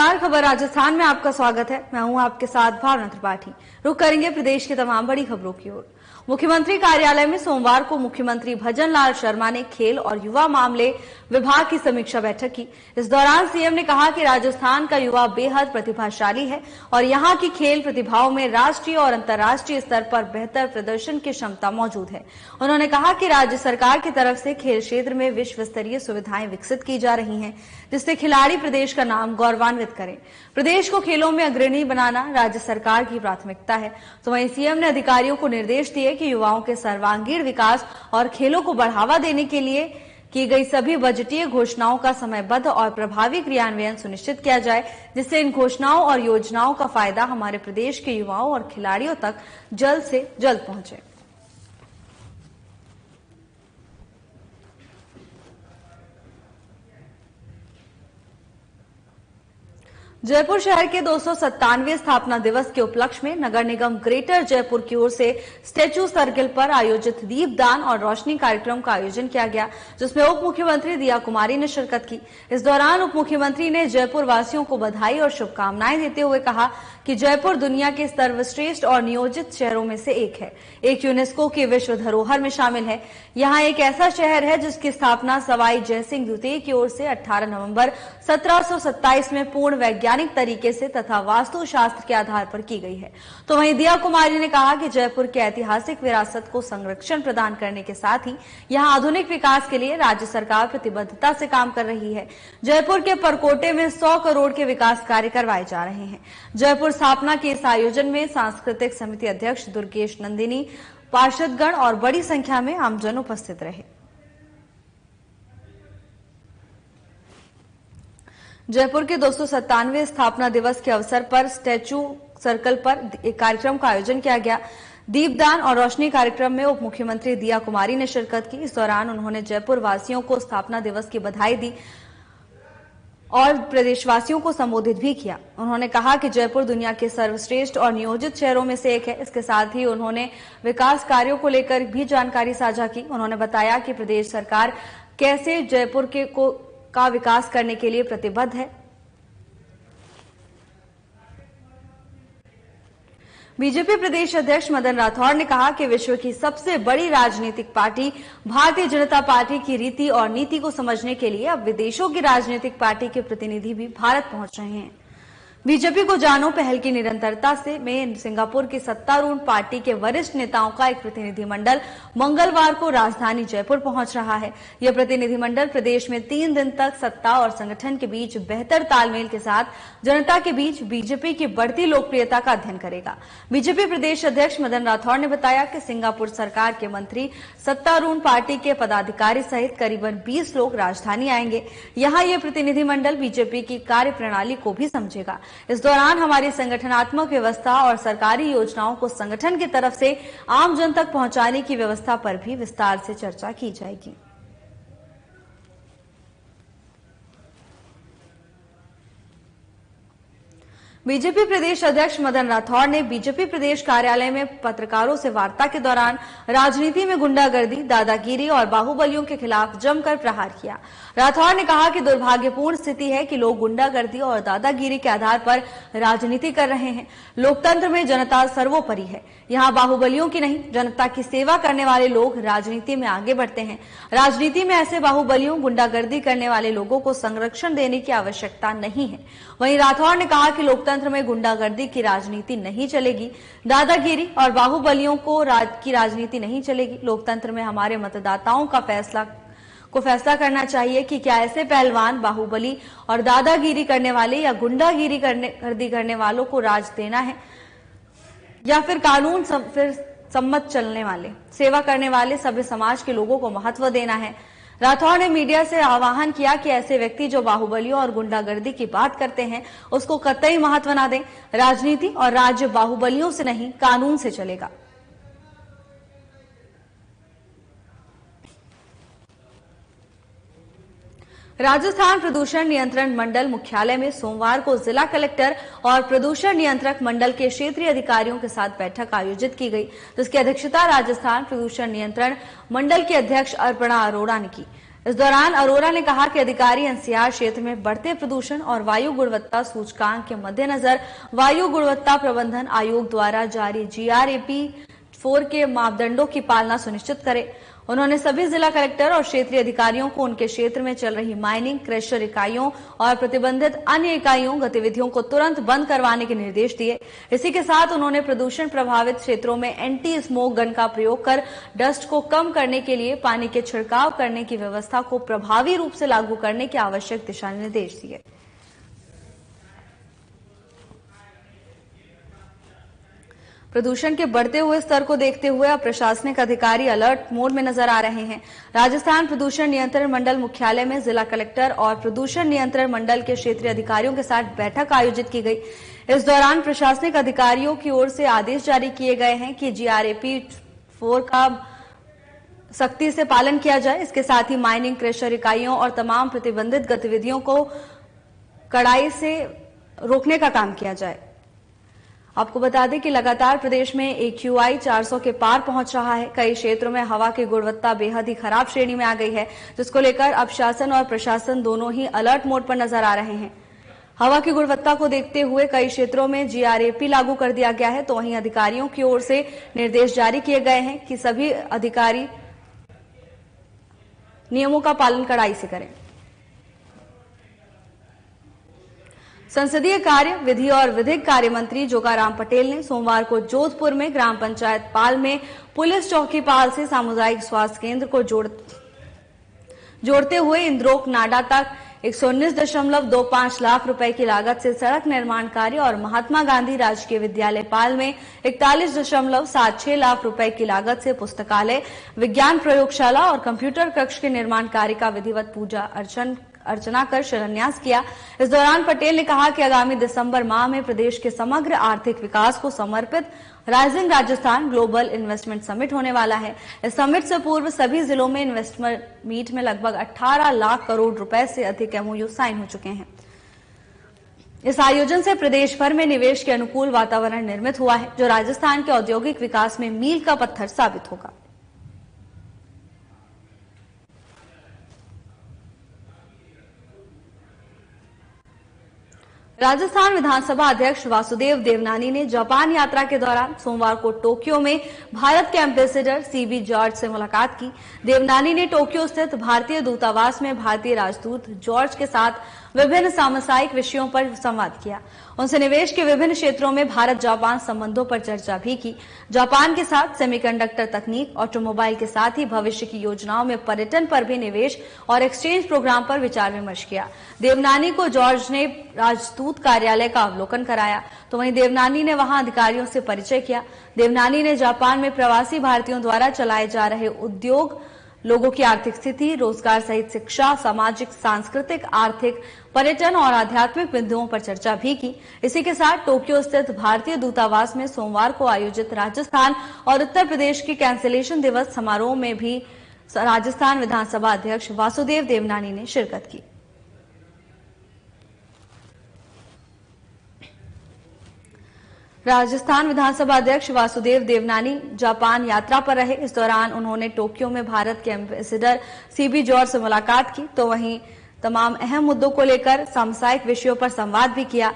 नमस्कार, खबर राजस्थान में आपका स्वागत है। मैं हूं आपके साथ भावना त्रिपाठी। रुक करेंगे प्रदेश की तमाम बड़ी खबरों की ओर। मुख्यमंत्री कार्यालय में सोमवार को मुख्यमंत्री भजन लाल शर्मा ने खेल और युवा मामले विभाग की समीक्षा बैठक की। इस दौरान सीएम ने कहा कि राजस्थान का युवा बेहद प्रतिभाशाली है और यहां की खेल प्रतिभाओं में राष्ट्रीय और अंतर्राष्ट्रीय स्तर पर बेहतर प्रदर्शन की क्षमता मौजूद है। उन्होंने कहा कि राज्य सरकार की तरफ से खेल क्षेत्र में विश्व स्तरीय सुविधाएं विकसित की जा रही हैं, जिससे खिलाड़ी प्रदेश का नाम गौरवान्वित करें। प्रदेश को खेलों में अग्रणी बनाना राज्य सरकार की प्राथमिकता है। तो वहीं सीएम ने अधिकारियों को निर्देश दिए कि युवाओं के सर्वांगीण विकास और खेलों को बढ़ावा देने के लिए की गई सभी बजटीय घोषणाओं का समयबद्ध और प्रभावी क्रियान्वयन सुनिश्चित किया जाए, जिससे इन घोषणाओं और योजनाओं का फायदा हमारे प्रदेश के युवाओं और खिलाड़ियों तक जल्द से जल्द पहुंचे। जयपुर शहर के 297वें स्थापना दिवस के उपलक्ष्य में नगर निगम ग्रेटर जयपुर की ओर से स्टैचू सर्किल पर आयोजित दीपदान और रोशनी कार्यक्रम का आयोजन किया गया, जिसमें उप मुख्यमंत्री दिया कुमारी ने शिरकत की। इस दौरान उप मुख्यमंत्री ने जयपुर वासियों को बधाई और शुभकामनाएं देते हुए कहा कि जयपुर दुनिया के सर्वश्रेष्ठ और नियोजित शहरों में से एक है, एक यूनेस्को की विश्व धरोहर में शामिल है। यहाँ एक ऐसा शहर है जिसकी स्थापना सवाई जयसिंह द्वितीय की ओर से 18 नवंबर 1727 में पूर्ण वैज्ञानिक तरीके से तथा वास्तुशास्त्र के आधार पर की गई है। तो वहीं दिया कुमारी ने कहा कि जयपुर के ऐतिहासिक विरासत को संरक्षण प्रदान करने के साथ ही यहाँ आधुनिक विकास के लिए राज्य सरकार प्रतिबद्धता से काम कर रही है। जयपुर के परकोटे में 100 करोड़ के विकास कार्य करवाए जा रहे हैं। जयपुर स्थापना के इस आयोजन में सांस्कृतिक समिति अध्यक्ष दुर्गेश नंदिनी, पार्षदगण और बड़ी संख्या में आमजन उपस्थित रहे। जयपुर के 297वें स्थापना दिवस के अवसर पर स्टैचू सर्कल पर एक कार्यक्रम का आयोजन किया गया। दीपदान और रोशनी कार्यक्रम में उप मुख्यमंत्री दिया कुमारी ने शिरकत की। इस दौरान उन्होंने जयपुर वासियों को स्थापना दिवस की बधाई दी और प्रदेशवासियों को संबोधित भी किया। उन्होंने कहा कि जयपुर दुनिया के सर्वश्रेष्ठ और नियोजित शहरों में से एक है। इसके साथ ही उन्होंने विकास कार्यों को लेकर भी जानकारी साझा की। उन्होंने बताया कि प्रदेश सरकार कैसे जयपुर का विकास करने के लिए प्रतिबद्ध है। बीजेपी प्रदेश अध्यक्ष मदन राठौड़ ने कहा कि विश्व की सबसे बड़ी राजनीतिक पार्टी भारतीय जनता पार्टी की रीति और नीति को समझने के लिए अब विदेशों की राजनीतिक पार्टी के प्रतिनिधि भी भारत पहुंच रहे हैं। बीजेपी को जानो पहल की निरंतरता से में सिंगापुर की सत्तारूढ़ पार्टी के वरिष्ठ नेताओं का एक प्रतिनिधिमंडल मंगलवार को राजधानी जयपुर पहुंच रहा है। यह प्रतिनिधिमंडल प्रदेश में 3 दिन तक सत्ता और संगठन के बीच बेहतर तालमेल के साथ जनता के बीच बीजेपी की बढ़ती लोकप्रियता का अध्ययन करेगा। बीजेपी प्रदेश अध्यक्ष मदन राठौड़ ने बताया कि सिंगापुर सरकार के मंत्री, सत्तारूढ़ पार्टी के पदाधिकारी सहित करीबन 20 लोग राजधानी आएंगे। यहाँ ये प्रतिनिधिमंडल बीजेपी की कार्य प्रणाली को भी समझेगा। इस दौरान हमारी संगठनात्मक व्यवस्था और सरकारी योजनाओं को संगठन की तरफ से आम जन तक पहुंचाने की व्यवस्था पर भी विस्तार से चर्चा की जाएगी। बीजेपी प्रदेश अध्यक्ष मदन राठौड़ ने बीजेपी प्रदेश कार्यालय में पत्रकारों से वार्ता के दौरान राजनीति में गुंडागर्दी, दादागिरी और बाहुबलियों के खिलाफ जमकर प्रहार किया। राठौड़ ने कहा कि दुर्भाग्यपूर्ण स्थिति है कि लोग गुंडागर्दी और दादागिरी के आधार पर राजनीति कर रहे हैं। लोकतंत्र में जनता सर्वोपरि है। यहाँ बाहुबलियों की नहीं, जनता की सेवा करने वाले लोग राजनीति में आगे बढ़ते हैं। राजनीति में ऐसे बाहुबलियों, गुंडागर्दी करने वाले लोगों को संरक्षण देने की आवश्यकता नहीं है। वहीं राठौड़ ने कहा कि लोकतंत्र में गुंडागर्दी की राजनीति नहीं चलेगी, दादागिरी और बाहुबलियों की राजनीति नहीं चलेगी। लोकतंत्र में हमारे मतदाताओं का फैसला करना चाहिए कि क्या ऐसे पहलवान, बाहुबली और दादागिरी करने वाले या गुंडागिरी करने वालों को राज देना है या फिर कानून सम्मत चलने वाले, सेवा करने वाले सभ्य समाज के लोगों को महत्व देना है। राठौड़ ने मीडिया से आह्वान किया कि ऐसे व्यक्ति जो बाहुबलियों और गुंडागर्दी की बात करते हैं उसको कतई महत्व न दें। राजनीति और राज्य बाहुबलियों से नहीं, कानून से चलेगा। राजस्थान प्रदूषण नियंत्रण मंडल मुख्यालय में सोमवार को जिला कलेक्टर और प्रदूषण नियंत्रक मंडल के क्षेत्रीय अधिकारियों के साथ बैठक आयोजित की गई, जिसकी अध्यक्षता राजस्थान प्रदूषण नियंत्रण मंडल के अध्यक्ष अर्पणा अरोड़ा ने की। इस दौरान अरोरा ने कहा कि अधिकारी एनसीआर क्षेत्र में बढ़ते प्रदूषण और वायु गुणवत्ता सूचकांक के मद्देनजर वायु गुणवत्ता प्रबंधन आयोग द्वारा जारी GRAP 4 के मापदंडों की पालना सुनिश्चित करें। उन्होंने सभी जिला कलेक्टर और क्षेत्रीय अधिकारियों को उनके क्षेत्र में चल रही माइनिंग, क्रशर इकाइयों और प्रतिबंधित अन्य इकाइयों गतिविधियों को तुरंत बंद करवाने के निर्देश दिए। इसी के साथ उन्होंने प्रदूषण प्रभावित क्षेत्रों में एंटी स्मोक गन का प्रयोग कर डस्ट को कम करने के लिए पानी के छिड़काव करने की व्यवस्था को प्रभावी रूप से लागू करने के आवश्यक दिशा निर्देश दिए। प्रदूषण के बढ़ते हुए स्तर को देखते हुए अब प्रशासनिक अधिकारी अलर्ट मोड में नजर आ रहे हैं। राजस्थान प्रदूषण नियंत्रण मंडल मुख्यालय में जिला कलेक्टर और प्रदूषण नियंत्रण मंडल के क्षेत्रीय अधिकारियों के साथ बैठक आयोजित की गई। इस दौरान प्रशासनिक अधिकारियों की ओर से आदेश जारी किए गए हैं कि GRAP 4 का सख्ती से पालन किया जाए। इसके साथ ही माइनिंग, क्रशर इकाइयों और तमाम प्रतिबंधित गतिविधियों को कड़ाई से रोकने का काम किया जाए। आपको बता दें कि लगातार प्रदेश में AQI 400 के पार पहुंच रहा है। कई क्षेत्रों में हवा की गुणवत्ता बेहद ही खराब श्रेणी में आ गई है, जिसको लेकर अब शासन और प्रशासन दोनों ही अलर्ट मोड पर नजर आ रहे हैं। हवा की गुणवत्ता को देखते हुए कई क्षेत्रों में GRAP लागू कर दिया गया है, तो वहीं अधिकारियों की ओर से निर्देश जारी किए गए हैं कि सभी अधिकारी नियमों का पालन कड़ाई से करें। संसदीय कार्य, विधि और विधिक कार्य मंत्री जोगाराम पटेल ने सोमवार को जोधपुर में ग्राम पंचायत पाल में पुलिस चौकी पाल से सामुदायिक स्वास्थ्य केंद्र को जोड़ते हुए इंद्रोक नाडा तक 119.25 लाख रुपए की लागत से सड़क निर्माण कार्य और महात्मा गांधी राजकीय विद्यालय पाल में 41.76 लाख रुपए की लागत से पुस्तकालय, विज्ञान प्रयोगशाला और कंप्यूटर कक्ष के निर्माण कार्य का विधिवत पूजा अर्चना कर शिलान्यास किया। इस दौरान पटेल ने कहा कि आगामी दिसंबर माह में प्रदेश के समग्र आर्थिक विकास को समर्पित rising Rajasthan global investment summit होने वाला है। इस समिट से पूर्व सभी जिलों में इन्वेस्टमेंट मीट में लगभग 18 लाख करोड़ रुपए से अधिक MOU साइन हो चुके हैं। इस आयोजन से प्रदेश भर में निवेश के अनुकूल वातावरण निर्मित हुआ है, जो राजस्थान के औद्योगिक विकास में मील का पत्थर साबित होगा। राजस्थान विधानसभा अध्यक्ष वासुदेव देवनानी ने जापान यात्रा के दौरान सोमवार को टोक्यो में भारत के एम्बेसडर CB जॉर्ज से मुलाकात की। देवनानी ने टोक्यो स्थित भारतीय दूतावास में भारतीय राजदूत जॉर्ज के साथ विभिन्न सामसायिक विषयों पर संवाद किया। उनसे निवेश के विभिन्न क्षेत्रों में भारत जापान संबंधों पर चर्चा भी की। जापान के साथ सेमीकंडक्टर तकनीक, ऑटोमोबाइल के साथ ही भविष्य की योजनाओं में पर्यटन पर भी निवेश और एक्सचेंज प्रोग्राम पर विचार विमर्श किया। देवनानी को जॉर्ज ने राजदूत कार्यालय का अवलोकन कराया, तो वहीं देवनानी ने वहां अधिकारियों से परिचय किया। देवनानी ने जापान में प्रवासी भारतीयों द्वारा चलाए जा रहे उद्योग, लोगों की आर्थिक स्थिति, रोजगार सहित शिक्षा, सामाजिक, सांस्कृतिक, आर्थिक, पर्यटन और आध्यात्मिक बिंदुओं पर चर्चा भी की। इसी के साथ टोक्यो स्थित भारतीय दूतावास में सोमवार को आयोजित राजस्थान और उत्तर प्रदेश की कैंसिलेशन दिवस समारोह में भी राजस्थान विधानसभा अध्यक्ष वासुदेव देवनानी ने शिरकत की। राजस्थान विधानसभा अध्यक्ष वासुदेव देवनानी जापान यात्रा पर रहे। इस दौरान उन्होंने टोक्यो में भारत के एम्बेसडर CB जॉर्ज से मुलाकात की, तो वहीं तमाम अहम मुद्दों को लेकर सामसायिक विषयों पर संवाद भी किया।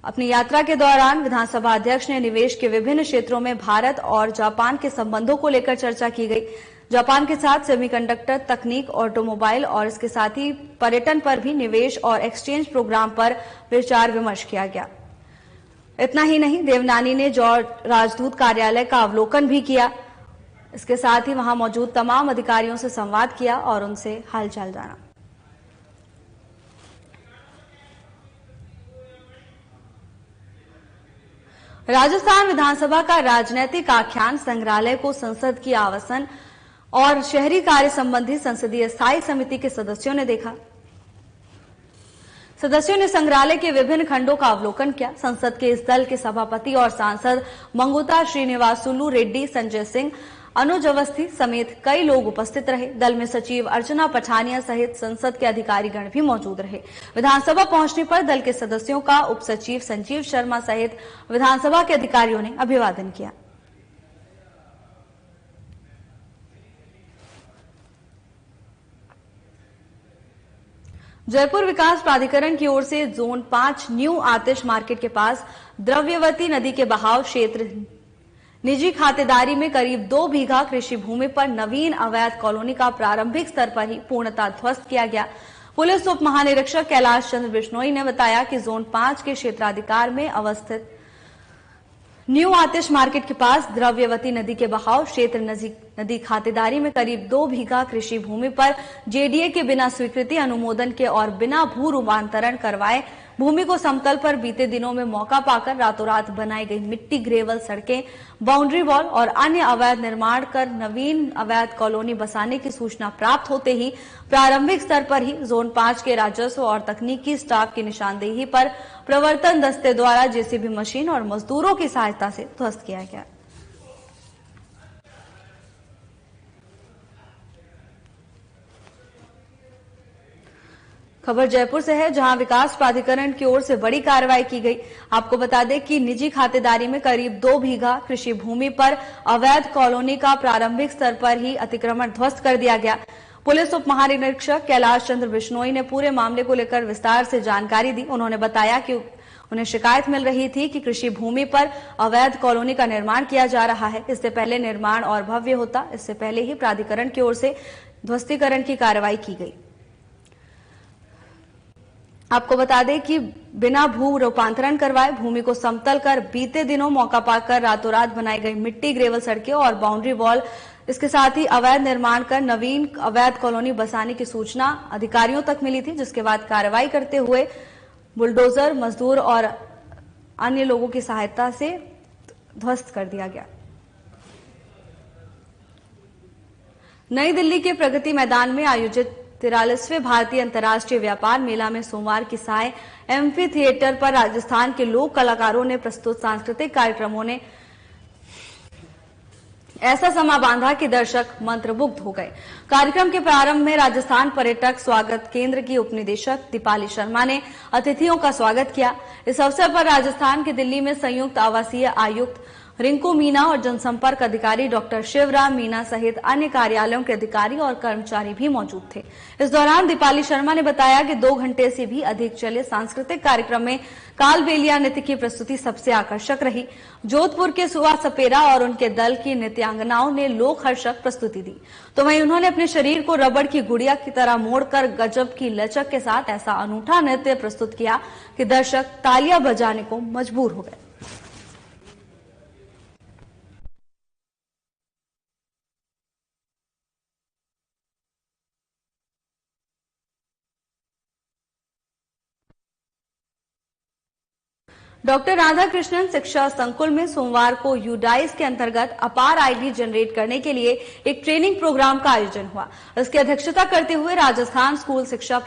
अपनी यात्रा के दौरान विधानसभा अध्यक्ष ने निवेश के विभिन्न क्षेत्रों में भारत और जापान के संबंधों को लेकर चर्चा की गई। जापान के साथ सेमीकंडक्टर तकनीक, ऑटोमोबाइल और इसके साथ ही पर्यटन पर भी निवेश और एक्सचेंज प्रोग्राम पर विचार विमर्श किया गया। इतना ही नहीं, देवनानी ने जॉर्ज राजदूत कार्यालय का अवलोकन भी किया। इसके साथ ही वहां मौजूद तमाम अधिकारियों से संवाद किया और उनसे हालचाल जाना। राजस्थान विधानसभा का राजनैतिक आख्यान संग्रहालय को संसद की आवासन और शहरी कार्य संबंधी संसदीय स्थायी समिति के सदस्यों ने देखा। सदस्यों ने संग्रहालय के विभिन्न खंडों का अवलोकन किया। संसद के इस दल के सभापति और सांसद मंगुता श्रीनिवासुलु रेड्डी, संजय सिंह, अनुज अवस्थी समेत कई लोग उपस्थित रहे। दल में सचिव अर्चना पठानिया सहित संसद के अधिकारीगण भी मौजूद रहे। विधानसभा पहुंचने पर दल के सदस्यों का उप सचिव संजीव शर्मा सहित विधानसभा के अधिकारियों ने अभिवादन किया। जयपुर विकास प्राधिकरण की ओर से जोन 5 न्यू आतिश मार्केट के पास द्रव्यवती नदी के बहाव क्षेत्र निजी खातेदारी में करीब 2 बीघा कृषि भूमि पर नवीन अवैध कॉलोनी का प्रारंभिक स्तर पर ही पूर्णतः ध्वस्त किया गया। पुलिस उप महानिरीक्षक कैलाश चंद्र बिश्नोई ने बताया कि जोन 5 के क्षेत्राधिकार में अवस्थित न्यू आतिश मार्केट के पास द्रव्यवती नदी के बहाव क्षेत्र नदी खातेदारी में करीब 2 बीघा कृषि भूमि पर जेडीए के बिना स्वीकृति अनुमोदन के और बिना भू रूपांतरण करवाए भूमि को समतल पर बीते दिनों में मौका पाकर रातों रात बनाई गई मिट्टी ग्रेवल सड़कें, बाउंड्री वॉल और अन्य अवैध निर्माण कर नवीन अवैध कॉलोनी बसाने की सूचना प्राप्त होते ही प्रारंभिक स्तर पर ही जोन 5 के राजस्व और तकनीकी स्टाफ की निशानदेही पर प्रवर्तन दस्ते द्वारा जेसीबी मशीन और मजदूरों की सहायता से ध्वस्त किया गया। खबर जयपुर से है, जहां विकास प्राधिकरण की ओर से बड़ी कार्रवाई की गई। आपको बता दें कि निजी खातेदारी में करीब 2 बीघा कृषि भूमि पर अवैध कॉलोनी का प्रारंभिक स्तर पर ही अतिक्रमण ध्वस्त कर दिया गया। पुलिस उप महानिरीक्षक कैलाश चंद्र बिश्नोई ने पूरे मामले को लेकर विस्तार से जानकारी दी। उन्होंने बताया कि उन्हें शिकायत मिल रही थी कि कृषि भूमि पर अवैध कॉलोनी का निर्माण किया जा रहा है। इससे पहले निर्माण और भव्य होता, इससे पहले ही प्राधिकरण की ओर से ध्वस्तीकरण की कार्रवाई की गई। आपको बता दें कि बिना भू रूपांतरण करवाए भूमि को समतल कर बीते दिनों मौका पाकर रातों रात बनाई गई मिट्टी ग्रेवल सड़कें और बाउंड्री वॉल, इसके साथ ही अवैध निर्माण कर नवीन अवैध कॉलोनी बसाने की सूचना अधिकारियों तक मिली थी, जिसके बाद कार्रवाई करते हुए बुलडोजर, मजदूर और अन्य लोगों की सहायता से ध्वस्त कर दिया गया। नई दिल्ली के प्रगति मैदान में आयोजित 43वें भारतीय अंतर्राष्ट्रीय व्यापार मेला में सोमवार की साय एम्फी थिएटर पर राजस्थान के लोक कलाकारों ने प्रस्तुत सांस्कृतिक कार्यक्रमों ने ऐसा समा बांधा कि दर्शक मंत्रमुग्ध हो गए। कार्यक्रम के प्रारंभ में राजस्थान पर्यटक स्वागत केंद्र की उपनिदेशक दीपाली शर्मा ने अतिथियों का स्वागत किया। इस अवसर पर राजस्थान के दिल्ली में संयुक्त आवासीय आयुक्त रिंकू मीना और जनसंपर्क अधिकारी डॉक्टर शिवराम मीना सहित अन्य कार्यालयों के अधिकारी और कर्मचारी भी मौजूद थे। इस दौरान दीपाली शर्मा ने बताया कि 2 घंटे से भी अधिक चले सांस्कृतिक कार्यक्रम में कालबेलिया नृत्य की प्रस्तुति सबसे आकर्षक रही। जोधपुर के सुवा सपेरा और उनके दल की नृत्यांगनाओं ने लोकहर्षक प्रस्तुति दी, तो वहीं उन्होंने अपने शरीर को रबड़ की गुड़िया की तरह मोड़कर गजब की लचक के साथ ऐसा अनूठा नृत्य प्रस्तुत किया कि दर्शक तालियां बजाने को मजबूर हो गए। डॉक्टर राधाकृष्णन शिक्षा संकुल में सोमवार को यूडाइस के अंतर्गत अपार आईडी जनरेट करने के लिए एक ट्रेनिंग प्रोग्राम का आयोजन हुआ। इसकी अध्यक्षता करते हुए राजस्थान स्कूल शिक्षा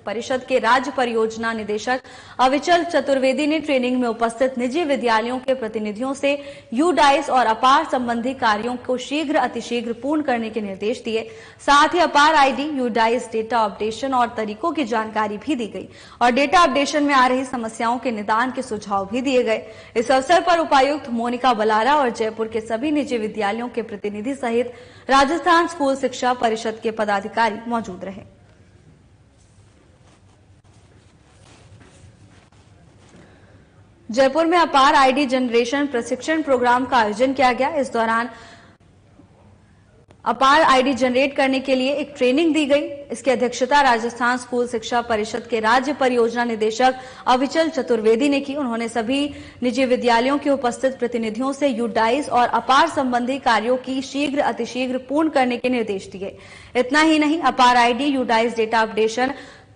परिषद के राज्य परियोजना निदेशक अविचल चतुर्वेदी ने ट्रेनिंग में उपस्थित निजी विद्यालयों के प्रतिनिधियों से यूडाइस और अपार संबंधी कार्यों को शीघ्र अतिशीघ्र पूर्ण करने के निर्देश दिए। साथ ही अपार आईडी, यूडाइस डेटा अपडेशन और तरीकों की जानकारी भी दी गई और डेटा अपडेशन में आ रही समस्याओं के निदान के सुझाव भी दिए गए। इस अवसर पर उपायुक्त मोनिका बलारा और जयपुर के सभी निजी विद्यालयों के प्रतिनिधि सहित राजस्थान स्कूल शिक्षा परिषद के पदाधिकारी मौजूद रहे। जयपुर में अपार आईडी जनरेशन प्रशिक्षण प्रोग्राम का आयोजन किया गया। इस दौरान अपार आईडी जनरेट करने के लिए एक ट्रेनिंग दी गई। इसकी अध्यक्षता राजस्थान स्कूल शिक्षा परिषद के राज्य परियोजना निदेशक अविचल चतुर्वेदी ने की। उन्होंने सभी निजी विद्यालयों के उपस्थित प्रतिनिधियों से यूडाइस और अपार संबंधी कार्यों की शीघ्र अतिशीघ्र पूर्ण करने के निर्देश दिए। इतना ही नहीं, अपार आईडी, यूडाइस डेटा अपडेशन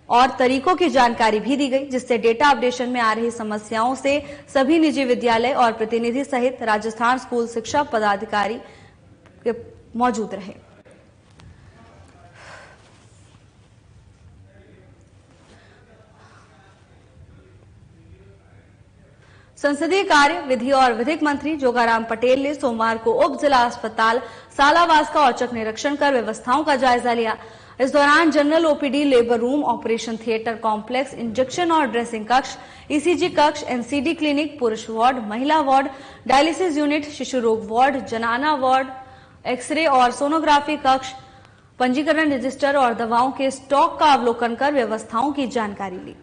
और तरीकों की जानकारी भी दी गई, जिससे डेटा अपडेशन में आ रही समस्याओं से सभी निजी विद्यालय और प्रतिनिधि सहित राजस्थान स्कूल शिक्षा पदाधिकारी मौजूद रहे। संसदीय कार्य, विधि और विधिक मंत्री जोगाराम पटेल ने सोमवार को उप जिला अस्पताल सालावास का औचक निरीक्षण कर व्यवस्थाओं का जायजा लिया। इस दौरान general OPD, labour room, operation theatre complex, injection और ड्रेसिंग कक्ष, ईसीजी कक्ष, एनसीडी क्लिनिक, पुरुष वार्ड, महिला वार्ड, डायलिसिस यूनिट, शिशु रोग वार्ड, जनाना वार्ड, एक्सरे और सोनोग्राफी कक्ष, पंजीकरण रजिस्टर और दवाओं के स्टॉक का अवलोकन कर व्यवस्थाओं की जानकारी ली।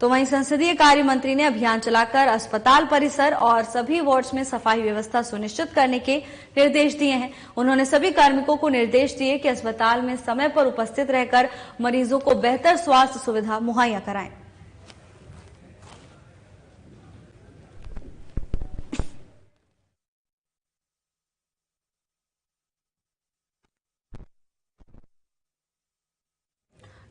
तो वहीं संसदीय कार्य मंत्री ने अभियान चलाकर अस्पताल परिसर और सभी वार्ड्स में सफाई व्यवस्था सुनिश्चित करने के निर्देश दिए हैं। उन्होंने सभी कार्मिकों को निर्देश दिए कि अस्पताल में समय पर उपस्थित रहकर मरीजों को बेहतर स्वास्थ्य सुविधा मुहैया कराएं।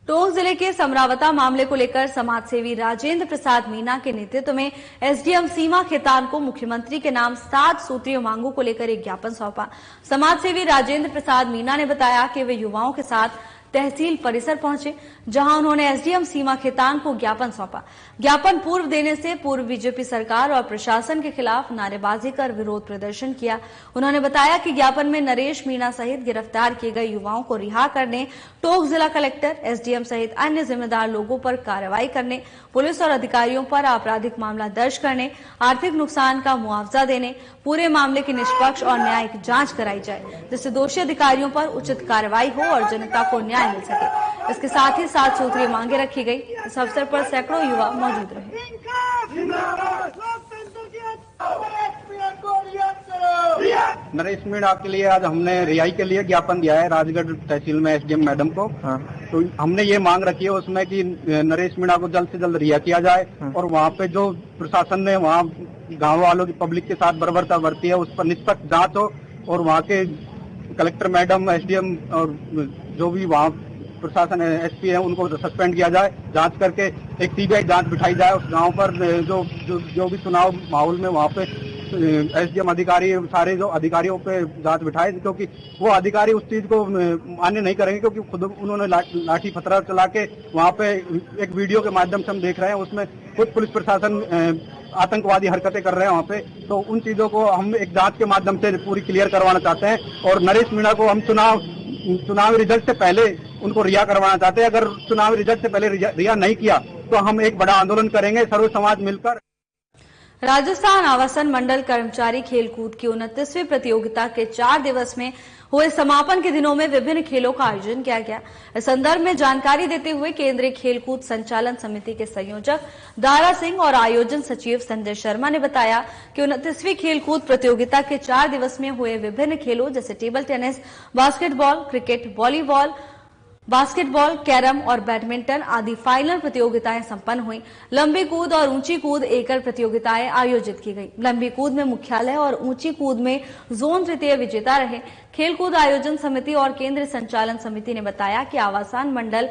टोंक जिले के समरावता मामले को लेकर समाजसेवी राजेंद्र प्रसाद मीना के नेतृत्व में एसडीएम सीमा खेतान को मुख्यमंत्री के नाम 7 सूत्रीय मांगों को लेकर एक ज्ञापन सौंपा। समाजसेवी राजेंद्र प्रसाद मीना ने बताया कि वे युवाओं के साथ तहसील परिसर पहुंचे, जहां उन्होंने एसडीएम सीमा खेतान को ज्ञापन सौंपा। ज्ञापन पूर्व देने से पूर्व बीजेपी सरकार और प्रशासन के खिलाफ नारेबाजी कर विरोध प्रदर्शन किया। उन्होंने बताया कि ज्ञापन में नरेश मीणा सहित गिरफ्तार किए गए युवाओं को रिहा करने, टोंक जिला कलेक्टर, एसडीएम सहित अन्य जिम्मेदार लोगों पर कार्रवाई करने, पुलिस और अधिकारियों पर आपराधिक मामला दर्ज करने, आर्थिक नुकसान का मुआवजा देने, पूरे मामले की निष्पक्ष और न्यायिक जांच कराई जाए, जिससे दोषी अधिकारियों पर उचित कार्रवाई हो और जनता को न्याय मिल सके। इसके साथ ही 7 सूत्रीय मांगे रखी गई। इस अवसर पर सैकड़ों युवा मौजूद रहे। नरेश मीणा के लिए आज हमने रिहाई के लिए ज्ञापन दिया है राजगढ़ तहसील में एसडीएम मैडम को। तो हमने ये मांग रखी है उसमें कि नरेश मीणा को जल्द से जल्द रिहा किया जाए और वहाँ पे जो प्रशासन ने वहाँ गाँव वालों की पब्लिक के साथ बर्बरता बरती है उस पर निष्पक्ष जांच हो और वहाँ के कलेक्टर मैडम, एसडीएम और जो भी वहाँ प्रशासन एसपी है उनको सस्पेंड किया जाए। जांच करके एक सीबीआई जांच बिठाई जाए उस गांव पर जो भी चुनाव माहौल में वहाँ पे एसडीएम अधिकारी सारे जो अधिकारियों पे जांच बिठाए, क्योंकि वो अधिकारी उस चीज को मान्य नहीं करेंगे, क्योंकि खुद उन्होंने लाठी पथरा चला के वहाँ पे एक वीडियो के माध्यम से हम देख रहे हैं उसमें खुद पुलिस प्रशासन आतंकवादी हरकतें कर रहे हैं वहाँ पे। तो उन चीजों को हम एक जांच के माध्यम से पूरी क्लियर करवाना चाहते हैं और नरेश मीणा को हम चुनावी रिजल्ट से पहले उनको रिहा करवाना चाहते हैं। अगर चुनावी रिजल्ट से पहले रिहा नहीं किया तो हम एक बड़ा आंदोलन करेंगे सर्व समाज मिलकर। राजस्थान आवासन मंडल कर्मचारी खेलकूद की 29वीं प्रतियोगिता के 4 दिवस में हुए समापन के दिनों में विभिन्न खेलों का आयोजन किया गया। इस संदर्भ में जानकारी देते हुए केंद्रीय खेलकूद संचालन समिति के संयोजक दारा सिंह और आयोजन सचिव संजय शर्मा ने बताया कि 29वीं खेलकूद प्रतियोगिता के 4 दिवस में हुए विभिन्न खेलों जैसे table tennis, basketball, cricket, volleyball, basketball, carrom और बैडमिंटन आदि फाइनल प्रतियोगिताएं संपन्न हुई। लंबी कूद और ऊंची कूद एकल प्रतियोगिताएं आयोजित की गई। लंबी कूद में मुख्यालय और ऊंची कूद में जोन तृतीय विजेता रहे। खेलकूद आयोजन समिति और केंद्रीय संचालन समिति ने बताया कि आवासन मंडल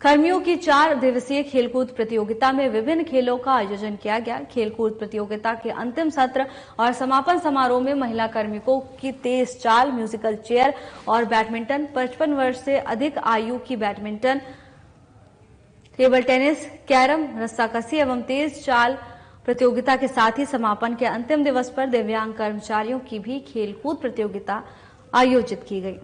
कर्मियों की 4 दिवसीय खेलकूद प्रतियोगिता में विभिन्न खेलों का आयोजन किया गया। खेलकूद प्रतियोगिता के अंतिम सत्र और समापन समारोह में महिला कार्मिकों की तेज चाल, म्यूजिकल चेयर और बैडमिंटन, 55 वर्ष से अधिक आयु की बैडमिंटन, टेबल टेनिस, कैरम, रस्साकसी एवं तेज चाल प्रतियोगिता के साथ ही समापन के अंतिम दिवस पर दिव्यांग कर्मचारियों की भी खेलकूद प्रतियोगिता आयोजित की गई।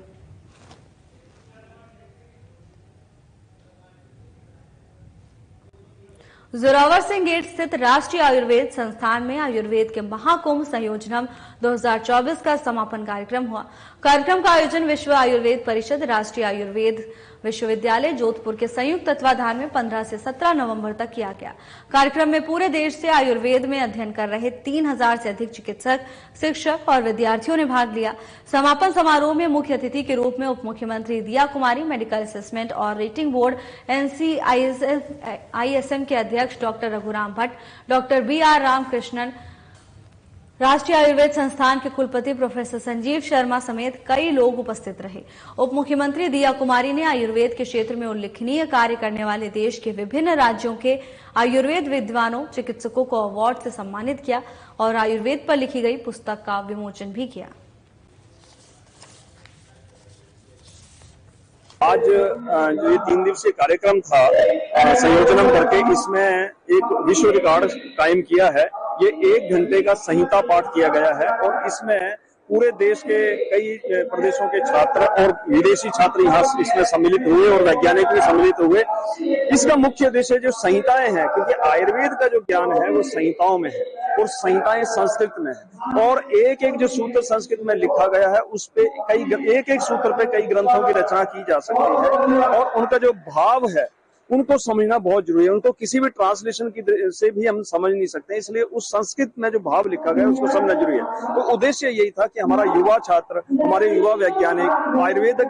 जोरावर सिंह गेट स्थित राष्ट्रीय आयुर्वेद संस्थान में आयुर्वेद के महाकुंभ संयोजनम 2024 का समापन कार्यक्रम हुआ। कार्यक्रम का आयोजन विश्व आयुर्वेद परिषद, राष्ट्रीय आयुर्वेद विश्वविद्यालय जोधपुर के संयुक्त तत्वाधान में 15 से 17 नवंबर तक किया गया। कार्यक्रम में पूरे देश से आयुर्वेद में अध्ययन कर रहे 3000 से अधिक चिकित्सक, शिक्षक और विद्यार्थियों ने भाग लिया। समापन समारोह में मुख्य अतिथि के रूप में उप मुख्यमंत्री दिया कुमारी, मेडिकल असेसमेंट और रेटिंग बोर्ड NCISM के अध्यक्ष doctor Raghuram Bhatt, doctor BR Ramakrishnan, राष्ट्रीय आयुर्वेद संस्थान के कुलपति प्रोफेसर संजीव शर्मा समेत कई लोग उपस्थित रहे। उप मुख्यमंत्री दिया कुमारी ने आयुर्वेद के क्षेत्र में उल्लेखनीय कार्य करने वाले देश के विभिन्न राज्यों के आयुर्वेद विद्वानों, चिकित्सकों को अवार्ड से सम्मानित किया और आयुर्वेद पर लिखी गई पुस्तक का विमोचन भी किया। आज जो ये 3 दिवसीय कार्यक्रम था संयोजनम करके, इसमें एक विश्व रिकॉर्ड कायम किया है। ये 1 घंटे का संहिता पाठ किया गया है और इसमें पूरे देश के कई प्रदेशों के छात्र और विदेशी छात्र यहाँ इसमें सम्मिलित हुए और वैज्ञानिक भी सम्मिलित हुए। इसका मुख्य उद्देश्य जो संहिताएं हैं, क्योंकि आयुर्वेद का जो ज्ञान है वो संहिताओं में है। और संहिताएं संस्कृत में है, और एक एक जो सूत्र संस्कृत में लिखा गया है उस पे एक एक सूत्र पे कई ग्रंथों की रचना की जा सकती है, और उनका जो भाव है उनको समझना बहुत जरूरी है। उनको किसी भी ट्रांसलेशन की से भी हम समझ नहीं सकते, इसलिए उस संस्कृत में जो भाव लिखा गया है उसको समझना जरूरी है। तो उद्देश्य यही था कि हमारा युवा छात्र, हमारे युवा वैज्ञानिक आयुर्वेदिक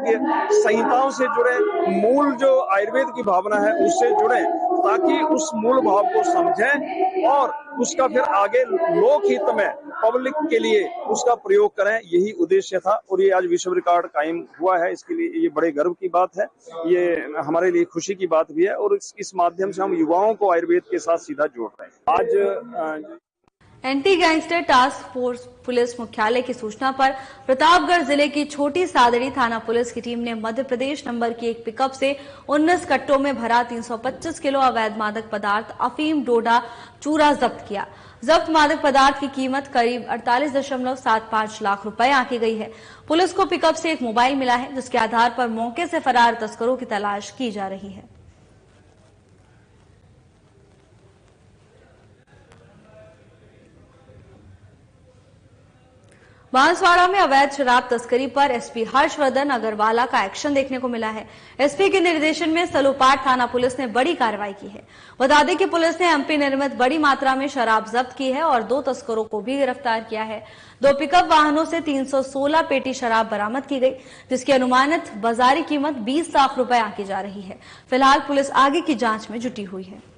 संहिताओं से जुड़े, मूल जो आयुर्वेद की भावना है उससे जुड़े, ताकि उस मूल भाव को समझें और उसका फिर आगे लोक हित में पब्लिक के लिए उसका प्रयोग करें, यही उद्देश्य था। और ये आज विश्व रिकॉर्ड कायम हुआ है, इसके लिए ये बड़े गर्व की बात है, ये हमारे लिए खुशी की बात भी है, और इस माध्यम से हम युवाओं को आयुर्वेद के साथ सीधा जोड़ रहे हैं। आज anti gangster task force police मुख्यालय की सूचना पर प्रतापगढ़ जिले की छोटी सादड़ी थाना पुलिस की टीम ने मध्य प्रदेश नंबर की एक पिकअप से 19 कट्टों में भरा 325 किलो अवैध मादक पदार्थ अफीम डोडा चूरा जब्त किया। जब्त मादक पदार्थ की कीमत करीब 48.75 लाख रुपए आंकी गई है। पुलिस को पिकअप से एक मोबाइल मिला है, जिसके आधार पर मौके से फरार तस्करों की तलाश की जा रही है। बांसवाड़ा में अवैध शराब तस्करी पर एसपी हर्षवर्धन अग्रवाला का एक्शन देखने को मिला है। एसपी के निर्देशन में सलोपाट थाना पुलिस ने बड़ी कार्रवाई की है। बता दें कि पुलिस ने एमपी निर्मित बड़ी मात्रा में शराब जब्त की है और 2 तस्करों को भी गिरफ्तार किया है। 2 पिकअप वाहनों से 316 पेटी शराब बरामद की गई, जिसकी अनुमानित बाजारी कीमत 20 लाख रुपए आंकी जा रही है। फिलहाल पुलिस आगे की जांच में जुटी हुई है।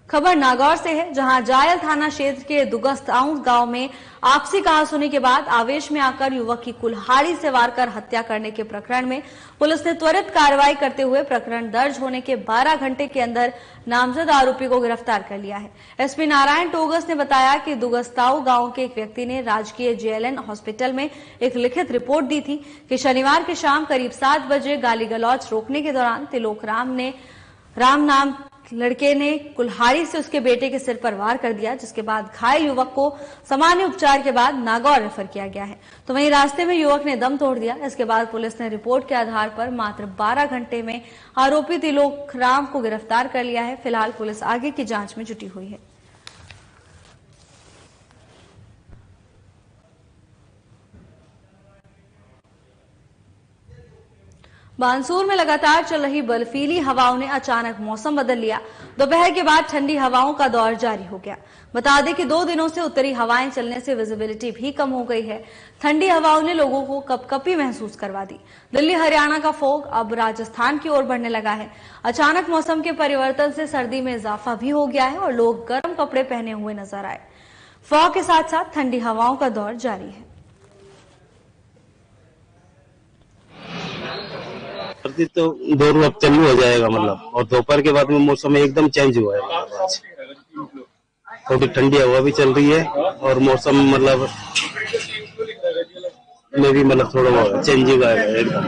खबर नागौर से है, जहां जायल थाना क्षेत्र के दुगस्ताऊ गांव में आपसी कहासुनी के बाद आवेश में आकर युवक की कुल्हाड़ी से वार कर हत्या करने के प्रकरण में पुलिस ने त्वरित कार्रवाई करते हुए प्रकरण दर्ज होने के 12 घंटे के अंदर नामजद आरोपी को गिरफ्तार कर लिया है। एसपी नारायण टोगस ने बताया कि दुगस्ताऊ गांव के एक व्यक्ति ने राजकीय जेएलएन हॉस्पिटल में एक लिखित रिपोर्ट दी थी कि शनिवार की शाम करीब 7 बजे गाली गलौज रोकने के दौरान तिलोक राम नाम लड़के ने कुल्हाड़ी से उसके बेटे के सिर पर वार कर दिया, जिसके बाद घायल युवक को सामान्य उपचार के बाद नागौर रेफर किया गया है। तो वहीं रास्ते में युवक ने दम तोड़ दिया। इसके बाद पुलिस ने रिपोर्ट के आधार पर मात्र 12 घंटे में आरोपी तिलोक राम को गिरफ्तार कर लिया है। फिलहाल पुलिस आगे की जांच में जुटी हुई है। बानसूर में लगातार चल रही बर्फीली हवाओं ने अचानक मौसम बदल लिया। दोपहर के बाद ठंडी हवाओं का दौर जारी हो गया। बता दें कि 2 दिनों से उत्तरी हवाएं चलने से विजिबिलिटी भी कम हो गई है। ठंडी हवाओं ने लोगों को कपकपी महसूस करवा दी। दिल्ली हरियाणा का फॉग अब राजस्थान की ओर बढ़ने लगा है। अचानक मौसम के परिवर्तन से सर्दी में इजाफा भी हो गया है और लोग गर्म कपड़े पहने हुए नजर आए। फॉग के साथ साथ ठंडी हवाओं का दौर जारी है। सर्दी तो दौर अब चालू हो जाएगा मतलब, और दोपहर के बाद में मौसम एकदम चेंज हुआ है। थोड़ी ठंडी हवा भी चल रही है और मौसम मतलब में भी मतलब थोड़ा चेंजिंग आएगा एकदम।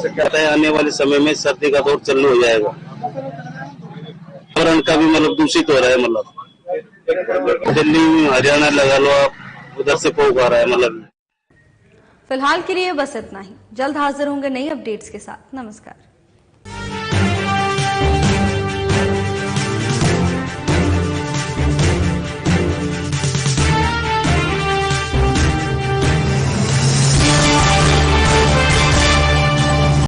कहता है आने वाले समय में सर्दी का दौर चालू हो जाएगा। वातावरण का भी मतलब दूषित हो रहा है, मतलब दिल्ली हरियाणा लगा लो आप, उधर से फॉग आ रहा है मतलब। फिलहाल के लिए बस इतना ही। जल्द हाजिर होंगे नई अपडेट्स के साथ। नमस्कार।